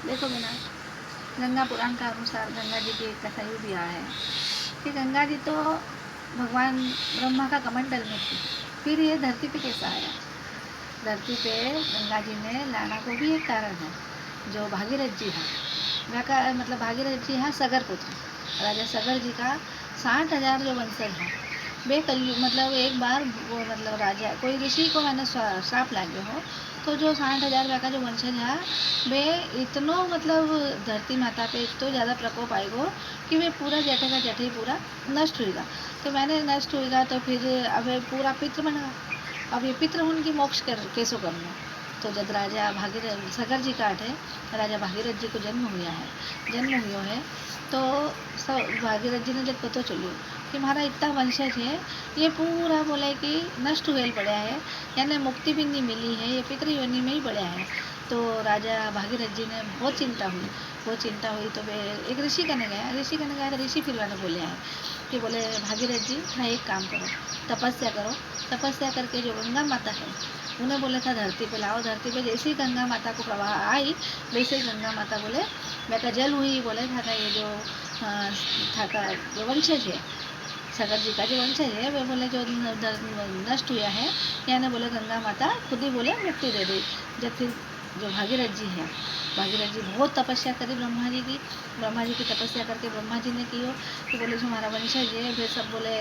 देखो बिना गंगा पुराण का अनुसार गंगा जी की एक कथा यूँ भी है कि गंगा जी तो भगवान ब्रह्मा का कमंडल में थी, फिर ये धरती पे कैसा आया। धरती पे गंगा जी ने लाना को भी एक कारण है। जो भागीरथ जी है वह का मतलब भागीरथ जी है सगर पुत्र राजा सगर जी का 60,000 जो वंशज है वे कलयुग मतलब एक बार वो मतलब राजा कोई ऋषि को मैंने श्राप लागे हो तो जो 60,000 का जो वंशज है वे इतनो मतलब धरती माता पे इतना ज़्यादा प्रकोप आएगो कि वे पूरा जटे का जटे ही पूरा नष्ट होगा। तो मैंने नष्ट होगा तो फिर अब पूरा पितृ बनेगा। अब ये पितृ उनकी मोक्ष कैसे करना। तो जब राजा भागीरथ सगर जी काट है राजा भागीरथ जी को जन्म हुआ है तो सब भागीरथ जी ने जब पता चलो कि हमारा इतना वंशज है ये पूरा बोले कि नष्ट हुए पड़ा है यानी मुक्ति भी नहीं मिली है ये पितृयोनि में ही पड़ा है। तो राजा भागीरथ जी ने बहुत चिंता हुई तो वे एक ऋषि करने गया तो ऋषि फिर मैंने बोले हैं कि बोले भागीरथ जी हाँ एक काम करो तपस्या करके जो गंगा माता है उन्हें बोले था धरती पे लाओ। धरती पे जैसे ही गंगा माता को प्रवाह आई वैसे ही गंगा माता बोले मैं का जल हुई बोले था ये जो था का जो वंशज है सगर जी का जो वंशज है वे बोले जो नष्ट हुआ है यानी बोले गंगा माता खुद ही बोले मुक्ति दे दी। जब फिर जो भागीरथ जी बहुत तपस्या करी ब्रह्मा जी की तपस्या करके ब्रह्मा जी ने कियो कि बोले जो हमारा वंशज है वे सब बोले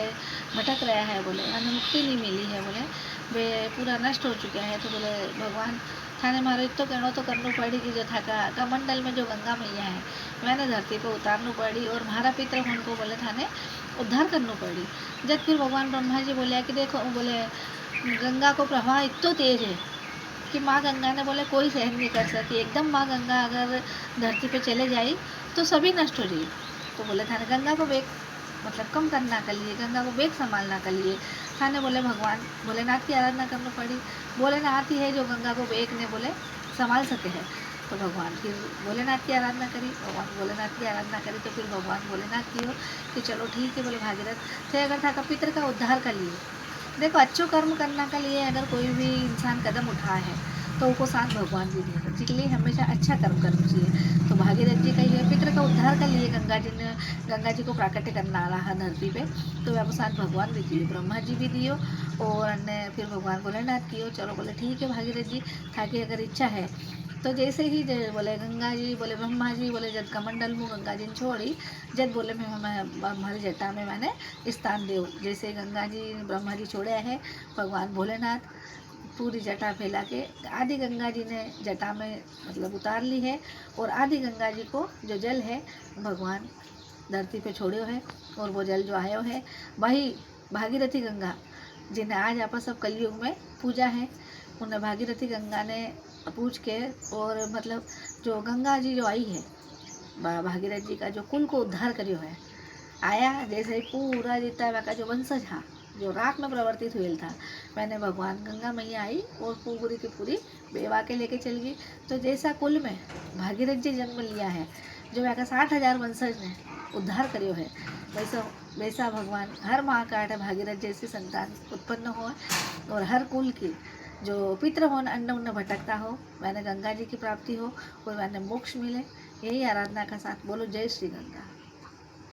भटक रहा है बोले हमें मुक्ति नहीं मिली है बोले वे पूरा नष्ट हो चुका है। तो बोले भगवान थाने मारो इतो कहना तो करना पड़ी कि जो था का मंडल में जो गंगा मैया है मैंने धरती पर उतारना पड़ी और हमारा पितर उनको बोले थाने उद्धार करना पड़ी। जब फिर भगवान ब्रह्मा जी बोले कि देखो बोले गंगा को प्रवाह इतना तेज है कि माँ गंगा ने बोले कोई सहन नहीं कर सकी एकदम माँ गंगा अगर धरती पे चले जाए तो सभी नष्ट हो जाए। तो बोले थाने गंगा को बेग मतलब कम करना कर लिए गंगा को बेग संभालना कर लिए थाने बोले भगवान भोलेनाथ की आराधना करनी पड़ी। भोलेनाथ ही है जो गंगा को बेग ने बोले संभाल सके हैं। तो भगवान फिर भोलेनाथ की आराधना करी तो फिर भगवान भोलेनाथ की हो कि चलो ठीक है बोले भागीरथ थे अगर था का पितर का उद्धार कर लिए। देखो अच्छो कर्म करना के लिए अगर कोई भी इंसान कदम उठा है तो उसको साथ भगवान भी देगा जिसके लिए हमेशा अच्छा कर्म करना चाहिए। तो भागीरथ जी का ये पितर का उद्धार कर लिए गंगा जी को प्राकट्य करना रहा धरती पे तो वह साथ भगवान भी दिए ब्रह्मा जी भी दियो और अन्य फिर भगवान भोलेनाथ कियो। चलो बोले ठीक है भागीरथ जी था कि अगर इच्छा है तो जैसे ही बोले गंगा जी बोले ब्रह्मा जी बोले जब कमंडल मुँह गंगा जी ने छोड़ी जब बोले मैं हमारी जटा में मैंने स्थान दे जैसे गंगा जी ब्रह्मा जी छोड़े हैं भगवान भोलेनाथ पूरी जटा फैला के आदि गंगा जी ने जटा में मतलब उतार ली है और आदि गंगा जी को जो जल है भगवान धरती पे छोड़ो है और वो जल जो आयो है वही भागीरथी गंगा जिन्हें आज आप सब कलयुग में पूजा है। उन्हें भागीरथी गंगा ने पूछ के और मतलब जो गंगा जी जो आई है भागीरथ जी का जो कुल को उद्धार करियो है आया जैसे ही पूरा जितना का जो वंशज था जो रात में प्रवर्तित हुए था मैंने भगवान गंगा मैया आई और पूरी की पूरी बेवा के लेके चल गई। तो जैसा कुल में भागीरथ जी जन्म लिया है जो वह का 60,000 वंशज ने उद्धार करियो है वैसा वैसा भगवान हर माँ का भागीरथ जैसी संतान उत्पन्न हो और हर कुल की जो पितृ हो अन्न उन्न भटकता हो मैंने गंगा जी की प्राप्ति हो और मैंने मोक्ष मिले। यही आराधना का साथ बोलो जय श्री गंगा।